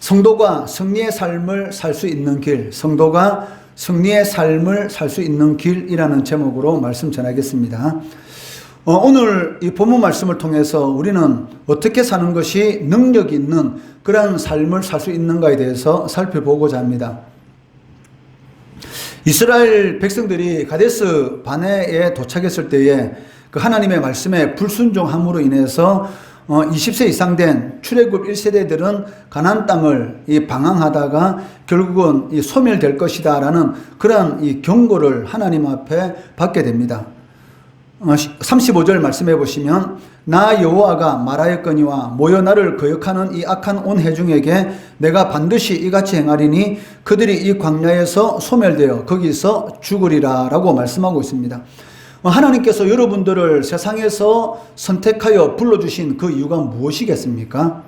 성도가 승리의 삶을 살 수 있는 길, 성도가 승리의 삶을 살 수 있는 길이라는 제목으로 말씀 전하겠습니다. 오늘 이 본문 말씀을 통해서 우리는 어떻게 사는 것이 능력 있는 그런 삶을 살 수 있는가에 대해서 살펴보고자 합니다. 이스라엘 백성들이 가데스 바네에 도착했을 때에 그 하나님의 말씀에 불순종함으로 인해서 20세 이상 된 출애굽 1세대들은 가나안 땅을 방황하다가 결국은 소멸될 것이다 라는 그러한 이 경고를 하나님 앞에 받게 됩니다. 35절 말씀해 보시면 나 여호와가 말하였거니와 모여 나를 거역하는 이 악한 온 회중에게 내가 반드시 이같이 행하리니 그들이 이 광야에서 소멸되어 거기서 죽으리라 라고 말씀하고 있습니다. 하나님께서 여러분들을 세상에서 선택하여 불러주신 그 이유가 무엇이겠습니까?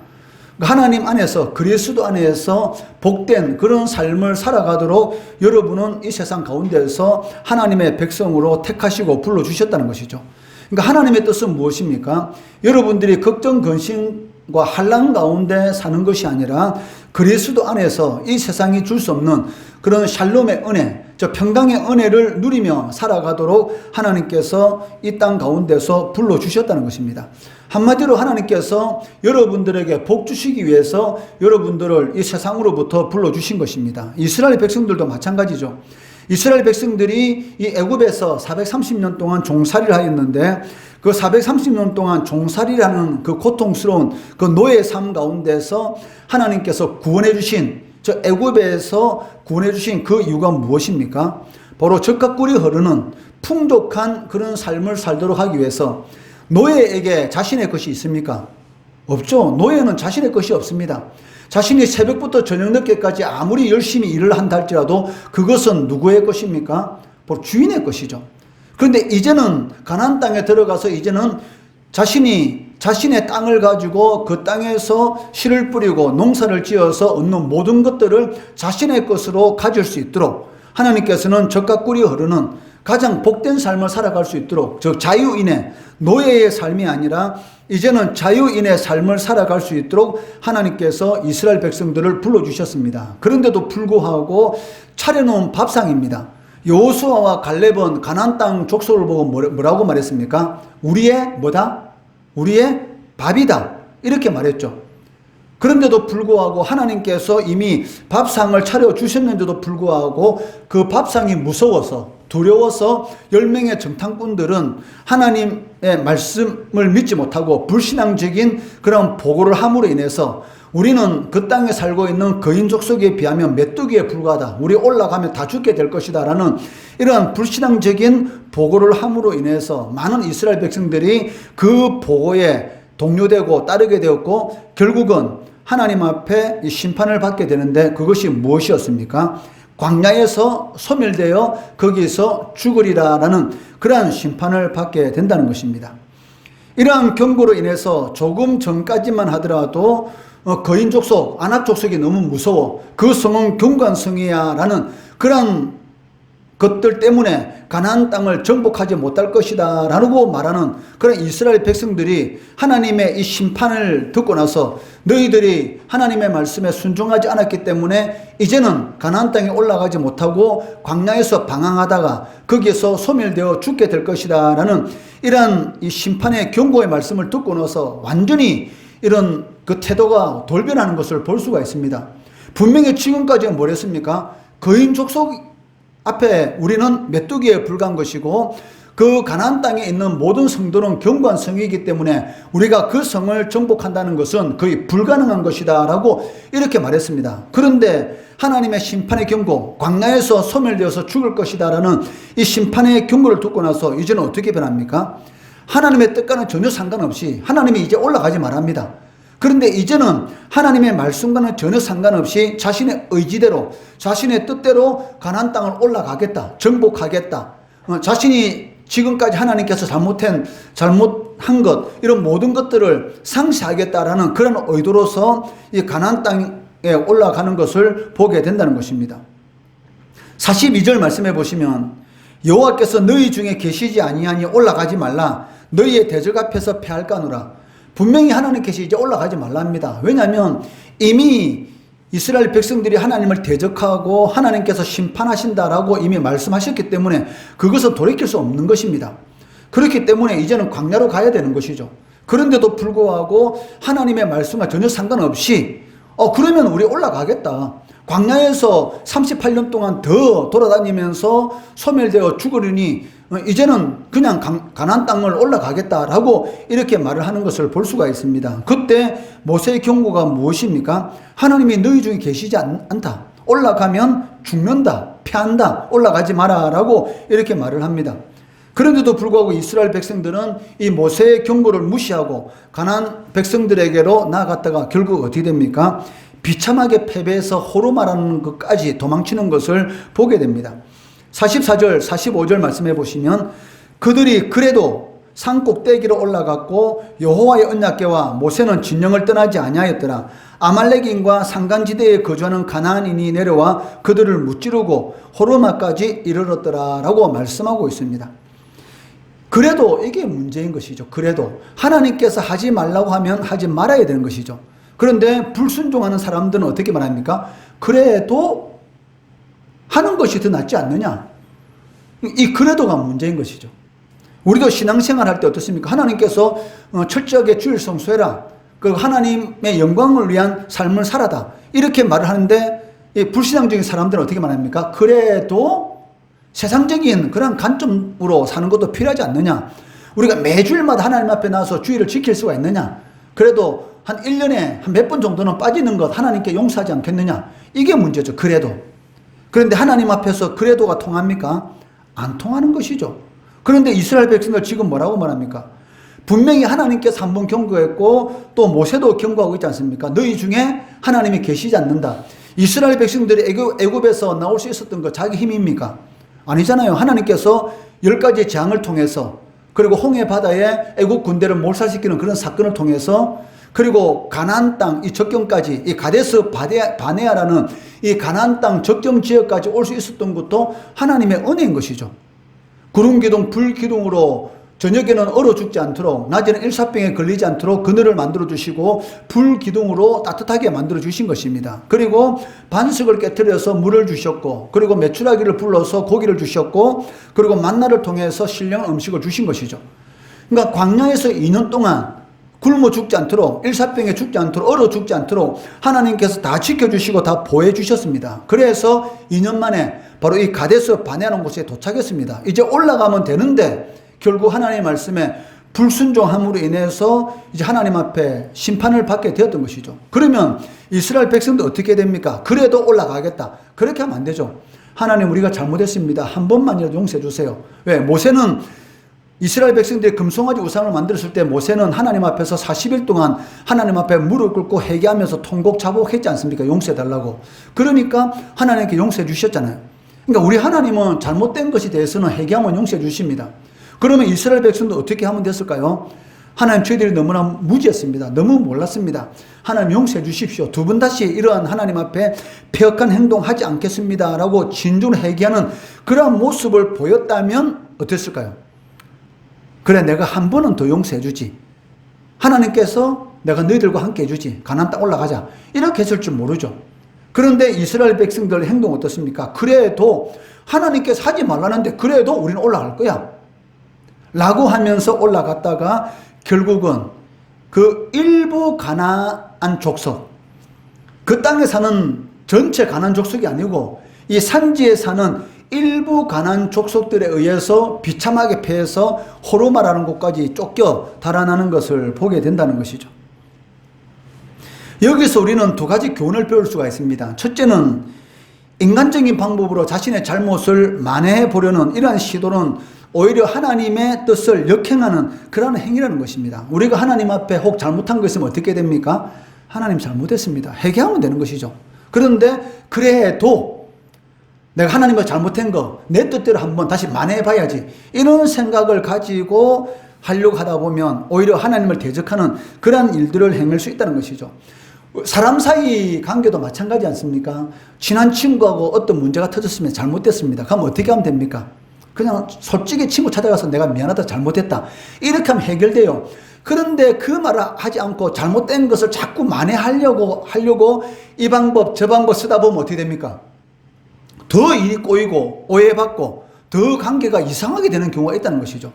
하나님 안에서, 그리스도 안에서 복된 그런 삶을 살아가도록 여러분은 이 세상 가운데서 하나님의 백성으로 택하시고 불러주셨다는 것이죠. 그러니까 하나님의 뜻은 무엇입니까? 여러분들이 걱정, 근심과 환난 가운데 사는 것이 아니라 그리스도 안에서 이 세상이 줄 수 없는 그런 샬롬의 은혜, 저 평강의 은혜를 누리며 살아가도록 하나님께서 이 땅 가운데서 불러주셨다는 것입니다. 한마디로 하나님께서 여러분들에게 복 주시기 위해서 여러분들을 이 세상으로부터 불러주신 것입니다. 이스라엘 백성들도 마찬가지죠. 이스라엘 백성들이 이 애굽에서 430년 동안 종살이를 하였는데 그 430년 동안 종살이라는 그 고통스러운 그 노예의 삶 가운데서 하나님께서 구원해 주신, 저 애굽에서 구원해 주신 그 이유가 무엇입니까? 바로 젖과 꿀이 흐르는 풍족한 그런 삶을 살도록 하기 위해서. 노예에게 자신의 것이 있습니까? 없죠. 노예는 자신의 것이 없습니다. 자신이 새벽부터 저녁 늦게까지 아무리 열심히 일을 한다 할지라도 그것은 누구의 것입니까? 바로 주인의 것이죠. 그런데 이제는 가나안 땅에 들어가서 이제는 자신의 땅을 가지고 그 땅에서 씨를 뿌리고 농사를 지어서 얻는 모든 것들을 자신의 것으로 가질 수 있도록 하나님께서는 젖과 꿀이 흐르는 가장 복된 삶을 살아갈 수 있도록, 즉 자유인의 노예의 삶이 아니라 이제는 자유인의 삶을 살아갈 수 있도록 하나님께서 이스라엘 백성들을 불러주셨습니다. 그런데도 불구하고 차려놓은 밥상입니다. 여호수아와 갈렙은 가나안 땅 족속을 보고 뭐라고 말했습니까? 우리의 뭐다? 우리의 밥이다. 이렇게 말했죠. 그런데도 불구하고 하나님께서 이미 밥상을 차려주셨는데도 불구하고 그 밥상이 무서워서, 두려워서 10명의 정탐꾼들은 하나님의 말씀을 믿지 못하고 불신앙적인 그런 보고를 함으로 인해서 우리는 그 땅에 살고 있는 거인 족속에 비하면 메뚜기에 불과하다, 우리 올라가면 다 죽게 될 것이다 라는 이러한 불신앙적인 보고를 함으로 인해서 많은 이스라엘 백성들이 그 보고에 동요되고 따르게 되었고 결국은 하나님 앞에 심판을 받게 되는데 그것이 무엇이었습니까? 광야에서 소멸되어 거기서 죽으리라라는 그러한 심판을 받게 된다는 것입니다. 이러한 경고로 인해서 조금 전까지만 하더라도 거인 족속, 아낙 족속이 너무 무서워, 그 성은 경관성이야 라는 그러한 것들 때문에 가나안 땅을 정복하지 못할 것이다 라고 말하는 그런 이스라엘 백성들이 하나님의 이 심판을 듣고 나서 너희들이 하나님의 말씀에 순종하지 않았기 때문에 이제는 가나안 땅에 올라가지 못하고 광야에서 방황하다가 거기에서 소멸되어 죽게 될 것이다 라는 이러한 이 심판의 경고의 말씀을 듣고 나서 완전히 이런 그 태도가 돌변하는 것을 볼 수가 있습니다. 분명히 지금까지는 뭘 했습니까? 거인 족속 앞에 우리는 메뚜기에 불과한 것이고 그 가나안 땅에 있는 모든 성도는 경관성이기 때문에 우리가 그 성을 정복한다는 것은 거의 불가능한 것이다 라고 이렇게 말했습니다. 그런데 하나님의 심판의 경고, 광야에서 소멸되어서 죽을 것이다 라는 이 심판의 경고를 듣고 나서 이제는 어떻게 변합니까? 하나님의 뜻과는 전혀 상관없이 하나님이 이제 올라가지 말합니다. 그런데 이제는 하나님의 말씀과는 전혀 상관없이 자신의 의지대로, 자신의 뜻대로 가나안 땅을 올라가겠다, 정복하겠다. 자신이 지금까지 하나님께서 잘못한 것, 이런 모든 것들을 상쇄하겠다라는 그런 의도로서 이 가나안 땅에 올라가는 것을 보게 된다는 것입니다. 42절 말씀해 보시면 여호와께서 너희 중에 계시지 아니하니 올라가지 말라. 너희의 대적 앞에서 패할까노라. 분명히 하나님께서 이제 올라가지 말랍니다. 왜냐하면 이미 이스라엘 백성들이 하나님을 대적하고 하나님께서 심판하신다라고 이미 말씀하셨기 때문에 그것은 돌이킬 수 없는 것입니다. 그렇기 때문에 이제는 광야로 가야 되는 것이죠. 그런데도 불구하고 하나님의 말씀과 전혀 상관없이 그러면 우리 올라가겠다. 광야에서 38년 동안 더 돌아다니면서 소멸되어 죽으려니 이제는 그냥 가나안 땅을 올라가겠다라고 이렇게 말을 하는 것을 볼 수가 있습니다. 그때 모세의 경고가 무엇입니까? 하나님이 너희 중에 계시지 않다. 올라가면 죽는다. 패한다. 올라가지 마라라고 이렇게 말을 합니다. 그런데도 불구하고 이스라엘 백성들은 이 모세의 경고를 무시하고 가나안 백성들에게로 나아갔다가 결국 어떻게 됩니까? 비참하게 패배해서 호르마라는 것까지 도망치는 것을 보게 됩니다. 44절, 45절 말씀해 보시면 그들이 그래도 산 꼭대기로 올라갔고 여호와의 언약궤와 모세는 진영을 떠나지 아니하였더라. 아말렉인과 산간지대에 거주하는 가나안인이 내려와 그들을 무찌르고 호르마까지 이르렀더라라고 말씀하고 있습니다. 그래도 이게 문제인 것이죠. 그래도 하나님께서 하지 말라고 하면 하지 말아야 되는 것이죠. 그런데 불순종하는 사람들은 어떻게 말합니까? 그래도 하는 것이 더 낫지 않느냐? 이 그래도가 문제인 것이죠. 우리도 신앙생활 할 때 어떻습니까? 하나님께서 철저하게 주일 성수해라. 그리고 하나님의 영광을 위한 삶을 살아다. 이렇게 말을 하는데 이 불신앙적인 사람들은 어떻게 말합니까? 그래도 세상적인 그런 관점으로 사는 것도 필요하지 않느냐? 우리가 매주일마다 하나님 앞에 나와서 주일을 지킬 수가 있느냐? 그래도 한 1년에 한 몇 번 정도는 빠지는 것 하나님께 용서하지 않겠느냐? 이게 문제죠. 그래도. 그런데 하나님 앞에서 그래도가 통합니까? 안 통하는 것이죠. 그런데 이스라엘 백성들 지금 뭐라고 말합니까? 분명히 하나님께서 한 번 경고했고 또 모세도 경고하고 있지 않습니까? 너희 중에 하나님이 계시지 않는다. 이스라엘 백성들이 애굽에서 나올 수 있었던 거 자기 힘입니까? 아니잖아요. 하나님께서 10가지 재앙을 통해서 그리고 홍해 바다에 애국 군대를 몰살시키는 그런 사건을 통해서 그리고 가나안 땅 이 적경까지 이 가데스 바네아라는 이 가나안 땅 적경 지역까지 올 수 있었던 것도 하나님의 은혜인 것이죠. 구름 기둥 불 기둥으로 저녁에는 얼어 죽지 않도록 낮에는 일사병에 걸리지 않도록 그늘을 만들어 주시고 불 기둥으로 따뜻하게 만들어 주신 것입니다. 그리고 반석을 깨뜨려서 물을 주셨고 그리고 메추라기를 불러서 고기를 주셨고 그리고 만나를 통해서 신령한 음식을 주신 것이죠. 그러니까 광야에서 2년 동안 굶어 죽지 않도록 일사병에 죽지 않도록 얼어 죽지 않도록 하나님께서 다 지켜주시고 다 보호해 주셨습니다. 그래서 2년 만에 바로 이 가데스 바네아라는 곳에 도착했습니다. 이제 올라가면 되는데 결국 하나님의 말씀에 불순종함으로 인해서 이제 하나님 앞에 심판을 받게 되었던 것이죠. 그러면 이스라엘 백성도 어떻게 됩니까? 그래도 올라가겠다. 그렇게 하면 안 되죠. 하나님 우리가 잘못했습니다. 한 번만이라도 용서해 주세요. 왜? 모세는 이스라엘 백성들이 금송아지 우상을 만들었을 때 모세는 하나님 앞에서 40일 동안 하나님 앞에 무릎 꿇고 회개하면서 통곡자복했지 않습니까? 용서해 달라고. 그러니까 하나님께 용서해 주셨잖아요. 그러니까 우리 하나님은 잘못된 것에 대해서는 회개하면 용서해 주십니다. 그러면 이스라엘 백성도 어떻게 하면 됐을까요? 하나님 저희들이 너무나 무지했습니다. 너무 몰랐습니다. 하나님 용서해 주십시오. 두 번 다시 이러한 하나님 앞에 폐역한 행동하지 않겠습니다. 라고 진정으로 회개하는 그러한 모습을 보였다면 어땠을까요? 그래 내가 한 번은 더 용서해 주지. 하나님께서 내가 너희들과 함께 해주지. 가나안 땅 올라가자. 이렇게 했을 줄 모르죠. 그런데 이스라엘 백성들의 행동 어떻습니까? 그래도 하나님께서 하지 말라는데 그래도 우리는 올라갈 거야. 라고 하면서 올라갔다가 결국은 그 일부 가나안 족속, 그 땅에 사는 전체 가나안 족속이 아니고 이 산지에 사는 일부 가나안 족속들에 의해서 비참하게 패해서 호르마라는 곳까지 쫓겨 달아나는 것을 보게 된다는 것이죠. 여기서 우리는 두 가지 교훈을 배울 수가 있습니다. 첫째는 인간적인 방법으로 자신의 잘못을 만회해 보려는 이러한 시도는 오히려 하나님의 뜻을 역행하는 그러한 행위라는 것입니다. 우리가 하나님 앞에 혹 잘못한 거 있으면 어떻게 됩니까? 하나님 잘못했습니다. 회개하면 되는 것이죠. 그런데 그래도 내가 하나님과 잘못한 거 내 뜻대로 한번 다시 만회해 봐야지 이런 생각을 가지고 하려고 하다 보면 오히려 하나님을 대적하는 그러한 일들을 행할 수 있다는 것이죠. 사람 사이 관계도 마찬가지 않습니까? 친한 친구하고 어떤 문제가 터졌으면 잘못됐습니다. 그럼 어떻게 하면 됩니까? 그냥 솔직히 친구 찾아가서 내가 미안하다 잘못했다 이렇게 하면 해결돼요. 그런데 그 말을 하지 않고 잘못된 것을 자꾸 만회하려고 이 방법 저 방법 쓰다 보면 어떻게 됩니까? 더 일이 꼬이고 오해받고 더 관계가 이상하게 되는 경우가 있다는 것이죠.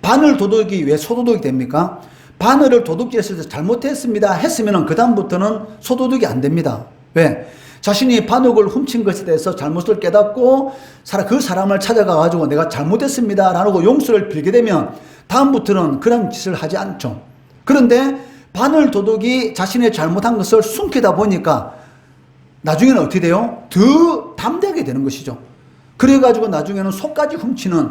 바늘 도둑이 왜 소도둑이 됩니까? 바늘을 도둑질했을 때 잘못했습니다 했으면 그 다음부터는 소도둑이 안 됩니다. 왜? 자신이 반옥을 훔친 것에 대해서 잘못을 깨닫고 그 사람을 찾아가 가지고 내가 잘못했습니다 라고 용서를 빌게 되면 다음부터는 그런 짓을 하지 않죠. 그런데 바늘 도둑이 자신의 잘못한 것을 숨기다 보니까 나중에는 어떻게 돼요? 더 담대하게 되는 것이죠. 그래가지고 나중에는 속까지 훔치는,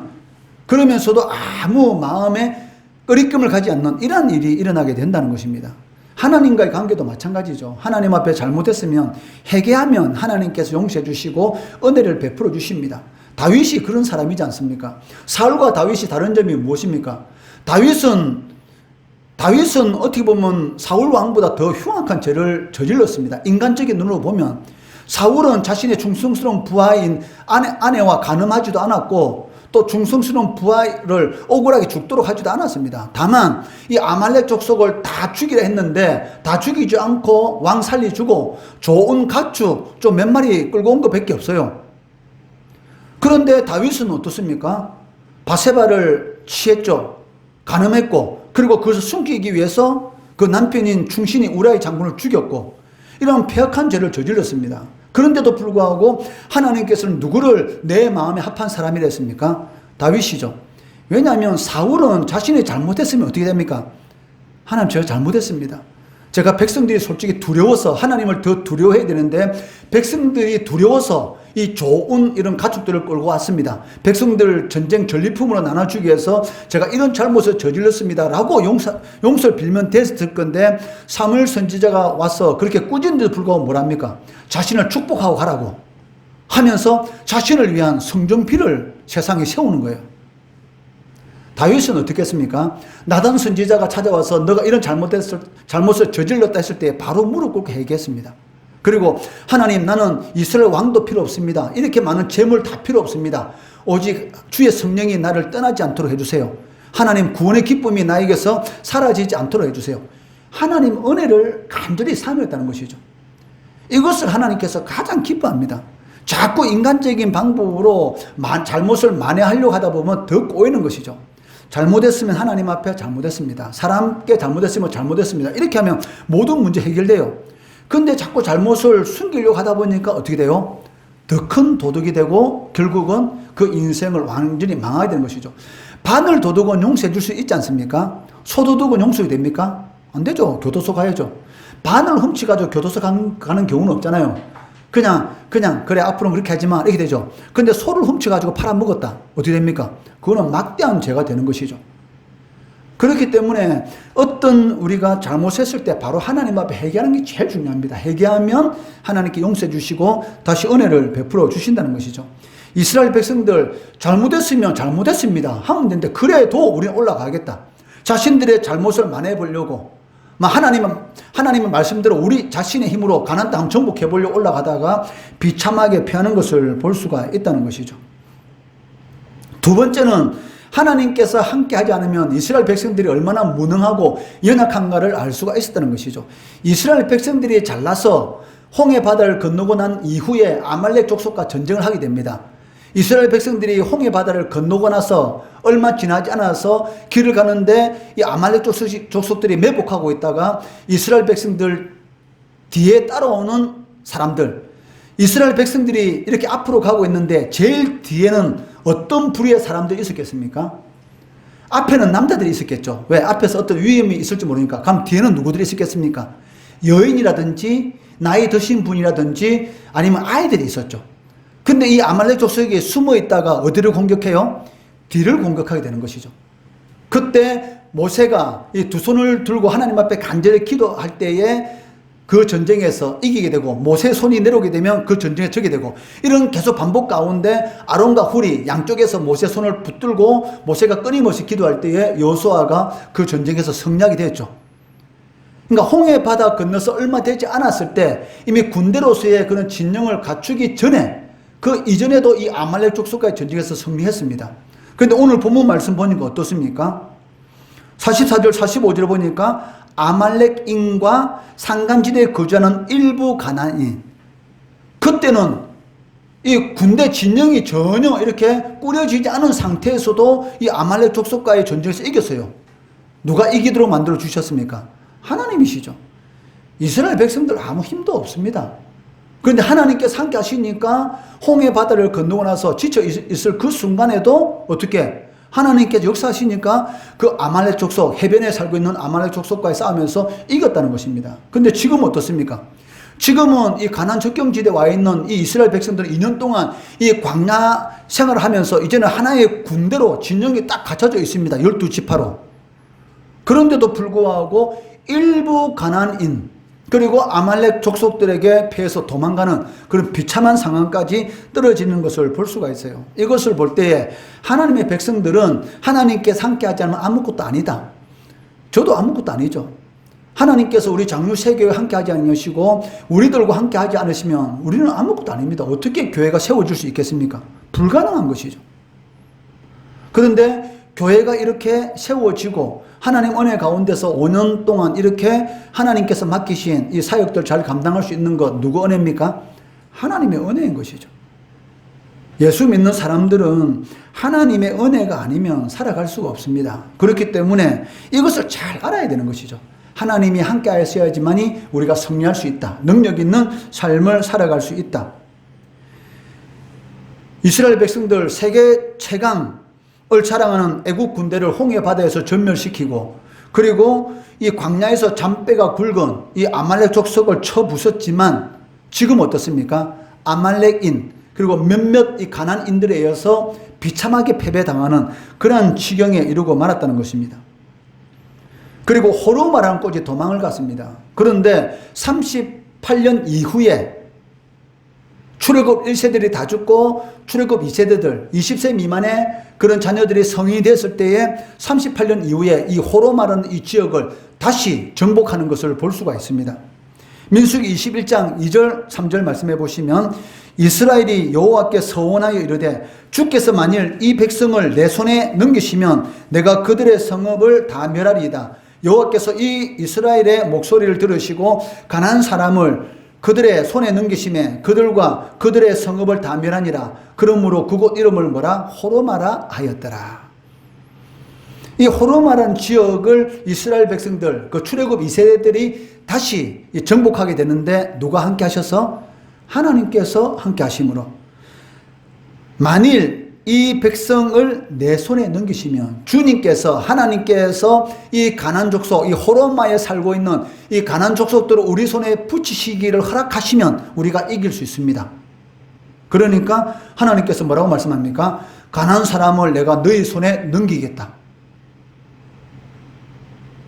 그러면서도 아무 마음에 꺼리낌을 가지 않는 이런 일이 일어나게 된다는 것입니다. 하나님과의 관계도 마찬가지죠. 하나님 앞에 잘못했으면 회개하면 하나님께서 용서해 주시고 은혜를 베풀어 주십니다. 다윗이 그런 사람이지 않습니까? 사울과 다윗이 다른 점이 무엇입니까? 다윗은 어떻게 보면 사울 왕보다 더 흉악한 죄를 저질렀습니다. 인간적인 눈으로 보면 사울은 자신의 충성스러운 부하인 아내와 간음하지도 않았고 또 충성스러운 부하를 억울하게 죽도록 하지도 않았습니다. 다만 이 아말렉 족속을 다 죽이려 했는데 다 죽이지 않고 왕 살려주고 좋은 가축 좀 몇 마리 끌고 온 것밖에 없어요. 그런데 다윗은 어떻습니까? 바세바를 취했죠. 간음했고 그리고 그것을 숨기기 위해서 그 남편인 충신이 우라의 장군을 죽였고 이런 폐역한 죄를 저질렀습니다. 그런데도 불구하고 하나님께서는 누구를 내 마음에 합한 사람이라 했습니까? 다윗이죠. 왜냐하면 사울은 자신이 잘못했으면 어떻게 됩니까? 하나님 제가 잘못했습니다. 제가 백성들이 솔직히 두려워서 하나님을 더 두려워해야 되는데 백성들이 두려워서 이 좋은 이런 가축들을 끌고 왔습니다. 백성들 전쟁 전리품으로 나눠주기 위해서 제가 이런 잘못을 저질렀습니다 라고 용서를 빌면 됐을 건데 사무엘 선지자가 와서 그렇게 꾸짖는데도 불구하고 뭐랍니까? 자신을 축복하고 가라고 하면서 자신을 위한 성전비를 세상에 세우는 거예요. 다윗은 어떻게 했습니까? 나단 선지자가 찾아와서 너가 이런 잘못을 저질렀다 했을 때 바로 무릎 꿇고 회개했습니다. 그리고 하나님 나는 이스라엘 왕도 필요 없습니다. 이렇게 많은 재물 다 필요 없습니다. 오직 주의 성령이 나를 떠나지 않도록 해주세요. 하나님 구원의 기쁨이 나에게서 사라지지 않도록 해주세요. 하나님 은혜를 간절히 사모했다는 것이죠. 이것을 하나님께서 가장 기뻐합니다. 자꾸 인간적인 방법으로 잘못을 만회하려고 하다 보면 더 꼬이는 것이죠. 잘못했으면 하나님 앞에 잘못했습니다. 사람께 잘못했으면 잘못했습니다. 이렇게 하면 모든 문제 해결돼요. 근데 자꾸 잘못을 숨기려고 하다 보니까 어떻게 돼요? 더 큰 도둑이 되고 결국은 그 인생을 완전히 망하게 되는 것이죠. 바늘 도둑은 용서해 줄 수 있지 않습니까? 소도둑은 용서가 됩니까? 안 되죠. 교도소 가야죠. 바늘 훔치가지고 교도소 가는 경우는 없잖아요. 그냥 그래 앞으로는 그렇게 하지 마 이렇게 되죠. 근데 소를 훔쳐가지고 팔아먹었다. 어떻게 됩니까? 그거는 막대한 죄가 되는 것이죠. 그렇기 때문에 어떤 우리가 잘못했을 때 바로 하나님 앞에 회개하는 게 제일 중요합니다. 회개하면 하나님께 용서해 주시고 다시 은혜를 베풀어 주신다는 것이죠. 이스라엘 백성들 잘못했으면 잘못했습니다 하면 되는데 그래도 우리는 올라가겠다. 자신들의 잘못을 만회해 보려고 하나님은 말씀대로 우리 자신의 힘으로 가나안 땅 정복해 보려고 올라가다가 비참하게 패하는 것을 볼 수가 있다는 것이죠. 두 번째는 하나님께서 함께 하지 않으면 이스라엘 백성들이 얼마나 무능하고 연약한가를 알 수가 있었다는 것이죠. 이스라엘 백성들이 잘나서 홍해 바다를 건너고 난 이후에 아말렉 족속과 전쟁을 하게 됩니다. 이스라엘 백성들이 홍해 바다를 건너고 나서 얼마 지나지 않아서 길을 가는데 이 아말렉 족속들이 매복하고 있다가 이스라엘 백성들 뒤에 따라오는 사람들, 이스라엘 백성들이 이렇게 앞으로 가고 있는데 제일 뒤에는 어떤 부류의 사람들이 있었겠습니까? 앞에는 남자들이 있었겠죠. 왜? 앞에서 어떤 위험이 있을지 모르니까. 그럼 뒤에는 누구들이 있었겠습니까? 여인이라든지 나이 드신 분이라든지 아니면 아이들이 있었죠. 근데 이 아말렉 족속이 숨어 있다가 어디를 공격해요? 뒤를 공격하게 되는 것이죠. 그때 모세가 이 두 손을 들고 하나님 앞에 간절히 기도할 때에 그 전쟁에서 이기게 되고 모세의 손이 내려오게 되면 그 전쟁에 져게 되고 이런 계속 반복 가운데 아론과 훌이 양쪽에서 모세의 손을 붙들고 모세가 끊임없이 기도할 때에 여호수아가 그 전쟁에서 승리하게 되었죠. 그러니까 홍해 바다 건너서 얼마 되지 않았을 때 이미 군대로서의 그런 진영을 갖추기 전에 그 이전에도 이 아말렉 족속과의 전쟁에서 승리했습니다. 그런데 오늘 본문 말씀 보니까 어떻습니까? 44절 45절 보니까 아말렉인과 산간지대에 거주하는 일부 가나안인. 그때는 이 군대 진영이 전혀 이렇게 꾸려지지 않은 상태에서도 이 아말렉 족속과의 전쟁에서 이겼어요. 누가 이기도록 만들어 주셨습니까? 하나님이시죠. 이스라엘 백성들 아무 힘도 없습니다. 그런데 하나님께서 함께 하시니까 홍해 바다를 건너고 나서 지쳐 있을 그 순간에도 어떻게 하나님께서 역사하시니까 그 아말렉 족속, 해변에 살고 있는 아말렉 족속과의 싸우면서 이겼다는 것입니다. 근데 지금은 어떻습니까? 지금은 이 가나안 적경지대에 와 있는 이 이스라엘 백성들은 2년 동안 이 광야 생활을 하면서 이제는 하나의 군대로 진영이 딱 갖춰져 있습니다. 12지파로. 그런데도 불구하고 일부 가나안인 그리고 아말렉 족속들에게 패해서 도망가는 그런 비참한 상황까지 떨어지는 것을 볼 수가 있어요. 이것을 볼 때에 하나님의 백성들은 하나님께서 함께하지 않으면 아무것도 아니다. 저도 아무것도 아니죠. 하나님께서 우리 장로 세교회 함께하지 않으시고 우리들과 함께하지 않으시면 우리는 아무것도 아닙니다. 어떻게 교회가 세워질 수 있겠습니까? 불가능한 것이죠. 그런데 교회가 이렇게 세워지고 하나님 은혜 가운데서 5년 동안 이렇게 하나님께서 맡기신 이 사역들 잘 감당할 수 있는 것 누구 은혜입니까? 하나님의 은혜인 것이죠. 예수 믿는 사람들은 하나님의 은혜가 아니면 살아갈 수가 없습니다. 그렇기 때문에 이것을 잘 알아야 되는 것이죠. 하나님이 함께 하셔야지만이 우리가 승리할 수 있다. 능력 있는 삶을 살아갈 수 있다. 이스라엘 백성들 세계 최강 을 자랑하는 애국 군대를 홍해 바다에서 전멸시키고 그리고 이 광야에서 잔뼈가 굵은 이 아말렉 족속을 쳐 부쉈지만 지금 어떻습니까? 아말렉인 그리고 몇몇 이 가나안인들에 의해서 비참하게 패배당하는 그러한 지경에 이르고 말았다는 것입니다. 그리고 호르마라는 곳에 도망을 갔습니다. 그런데 38년 이후에 출애굽 1세들이 다 죽고 출애굽 2세대들 20세 미만의 그런 자녀들이 성인이 됐을 때에 38년 이후에 이 호르마라는 이 지역을 다시 정복하는 것을 볼 수가 있습니다. 민수기 21장 2절 3절 말씀해 보시면 이스라엘이 여호와께 서원하여 이르되 주께서 만일 이 백성을 내 손에 넘기시면 내가 그들의 성읍을 다 멸하리이다. 여호와께서 이 이스라엘의 목소리를 들으시고 가나안 사람을 그들의 손에 넘기심에 그들과 그들의 성읍을 다 멸하니라. 그러므로 그곳 이름을 뭐라? 호르마라 하였더라. 이 호르마라는 지역을 이스라엘 백성들, 그 출애굽 2세대들이 다시 정복하게 되는데 누가 함께 하셔서? 하나님께서 함께 하심으로. 만일 이 백성을 내 손에 넘기시면 주님께서 하나님께서 이 가나안 족속, 이 호르마에 살고 있는 이 가나안 족속들을 우리 손에 붙이시기를 허락하시면 우리가 이길 수 있습니다. 그러니까 하나님께서 뭐라고 말씀합니까? 가나안 사람을 내가 너희 손에 넘기겠다.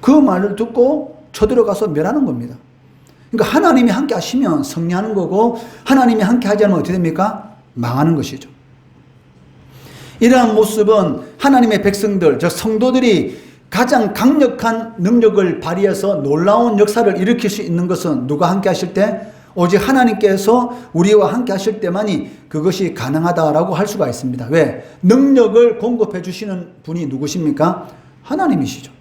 그 말을 듣고 쳐들어가서 멸하는 겁니다. 그러니까 하나님이 함께 하시면 승리하는 거고 하나님이 함께 하지 않으면 어떻게 됩니까? 망하는 것이죠. 이러한 모습은 하나님의 백성들, 저 성도들이 가장 강력한 능력을 발휘해서 놀라운 역사를 일으킬 수 있는 것은 누가 함께 하실 때? 오직 하나님께서 우리와 함께 하실 때만이 그것이 가능하다라고 할 수가 있습니다. 왜? 능력을 공급해 주시는 분이 누구십니까? 하나님이시죠.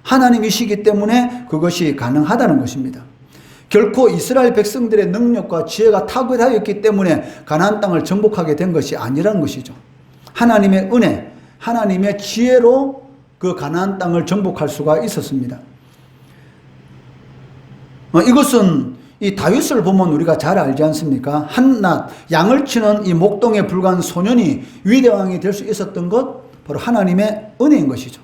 하나님이시기 때문에 그것이 가능하다는 것입니다. 결코 이스라엘 백성들의 능력과 지혜가 탁월하였기 때문에 가나안 땅을 정복하게 된 것이 아니라는 것이죠. 하나님의 은혜, 하나님의 지혜로 그 가나안 땅을 정복할 수가 있었습니다. 이것은 이 다윗을 보면 우리가 잘 알지 않습니까? 한낱 양을 치는 이 목동에 불과한 소년이 위대왕이 될 수 있었던 것 바로 하나님의 은혜인 것이죠.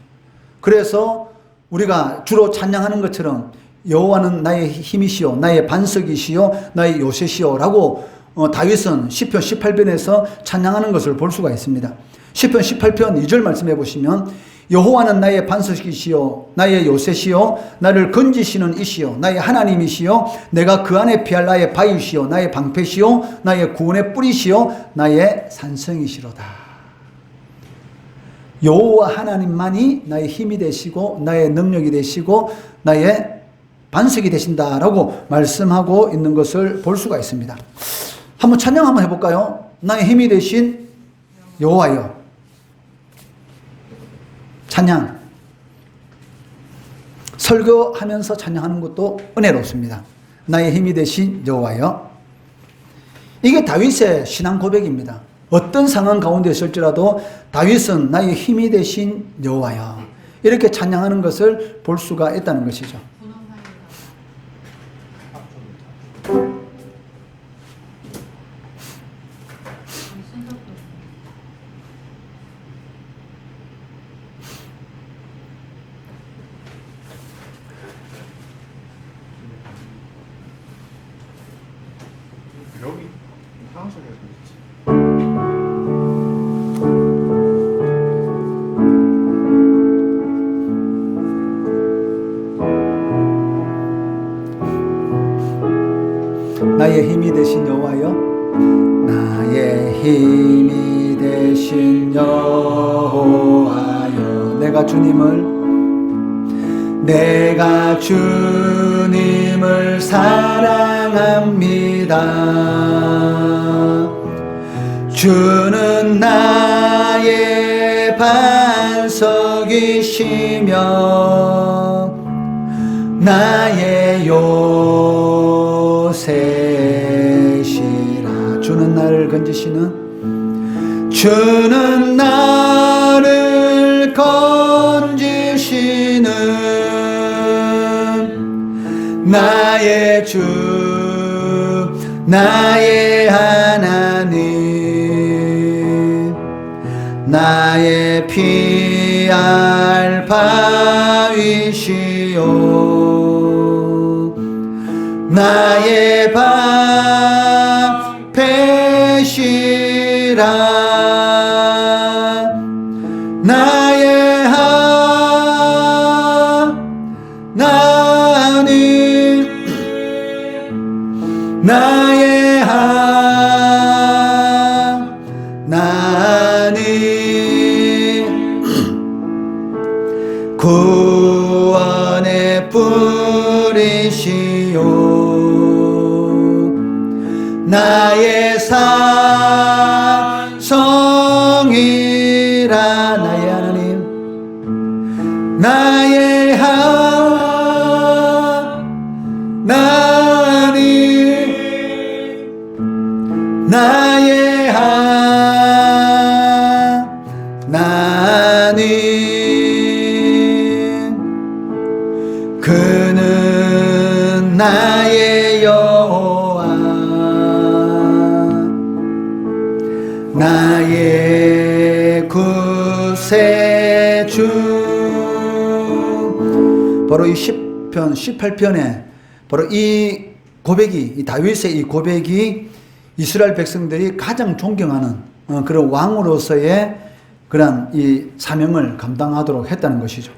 그래서 우리가 주로 찬양하는 것처럼 여호와는 나의 힘이시요 나의 반석이시요 나의 요새시요라고 다윗은 시편 18편에서 찬양하는 것을 볼 수가 있습니다. 시편 18편 2절 말씀해 보시면 여호와는 나의 반석이시요 나의 요새시요 나를 건지시는 이시요 나의 하나님이시요 내가 그 안에 피할 나의 바위시요 나의 방패시요 나의 구원의 뿌리시요 나의 산성이시로다. 여호와 하나님만이 나의 힘이 되시고 나의 능력이 되시고 나의 반석이 되신다라고 말씀하고 있는 것을 볼 수가 있습니다. 한번 찬양 한번 해볼까요? 나의 힘이 되신 여호와여. 찬양. 설교하면서 찬양하는 것도 은혜롭습니다. 나의 힘이 되신 여호와여. 이게 다윗의 신앙 고백입니다. 어떤 상황 가운데 있을지라도 다윗은 나의 힘이 되신 여호와여, 이렇게 찬양하는 것을 볼 수가 있다는 것이죠. 여기 상황속에서 있지. 나의 힘이 되신 여호와여, 나의 힘이 되신 여호와여. 내가 주님을 사랑합니다. 주는 나의 반석이시며 나의 요새시라. 주는 나를 건지시는 나의 주, 나의 하나님, 나의 피할 바위시오, 나의 방패시라. 나의 하나님, 나의 하나님, 구원의 뿌리시오, 나의 산성이라. 나의 하나님, 나의 하나님, 나의 하나님, 그는 나의 여호와, 나의 구세주. 바로 이 10편, 18편에 바로 이 고백이, 이 다윗의 이 고백이 이스라엘 백성들이 가장 존경하는 그런 왕으로서의 그런 이 사명을 감당하도록 했다는 것이죠.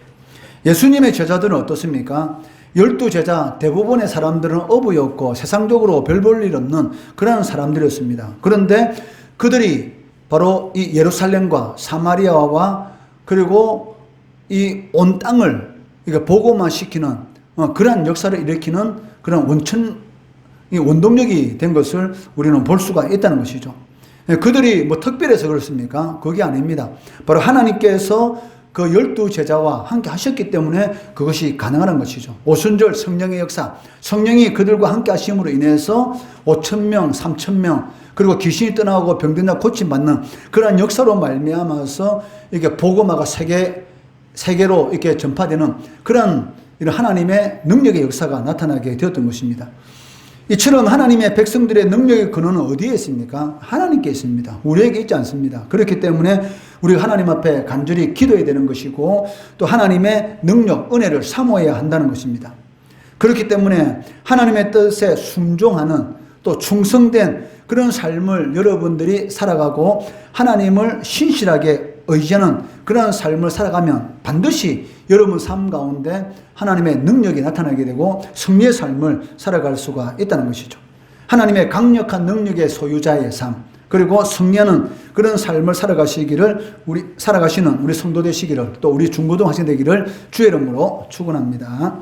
예수님의 제자들은 어떻습니까? 12제자 대부분의 사람들은 어부였고 세상적으로 별 볼 일 없는 그런 사람들이었습니다. 그런데 그들이 바로 이 예루살렘과 사마리아와 그리고 이 온 땅을 복음화시키는 그러한 역사를 일으키는 그런 원동력이 된 것을 우리는 볼 수가 있다는 것이죠. 그들이 뭐 특별해서 그렇습니까? 그게 아닙니다. 바로 하나님께서 그 12제자와 함께 하셨기 때문에 그것이 가능한 것이죠. 오순절 성령의 역사, 성령이 그들과 함께 하심으로 인해서 5,000명, 3,000명, 그리고 귀신이 떠나고 병든 자 고침받는 그러한 역사로 말미암아서 이렇게 복음화가 세계로 이렇게 전파되는 그런 이런 하나님의 능력의 역사가 나타나게 되었던 것입니다. 이처럼 하나님의 백성들의 능력의 근원은 어디에 있습니까? 하나님께 있습니다. 우리에게 있지 않습니다. 그렇기 때문에 우리가 하나님 앞에 간절히 기도해야 되는 것이고 또 하나님의 능력, 은혜를 사모해야 한다는 것입니다. 그렇기 때문에 하나님의 뜻에 순종하는 또 충성된 그런 삶을 여러분들이 살아가고 하나님을 신실하게 의지하는 그런 삶을 살아가면 반드시 여러분 삶 가운데 하나님의 능력이 나타나게 되고 승리의 삶을 살아갈 수가 있다는 것이죠. 하나님의 강력한 능력의 소유자의 삶, 그리고 승리하는 그런 삶을 살아가시는 우리 성도 되시기를, 또 우리 중고등학생 되기를 주의 이름으로 축원합니다.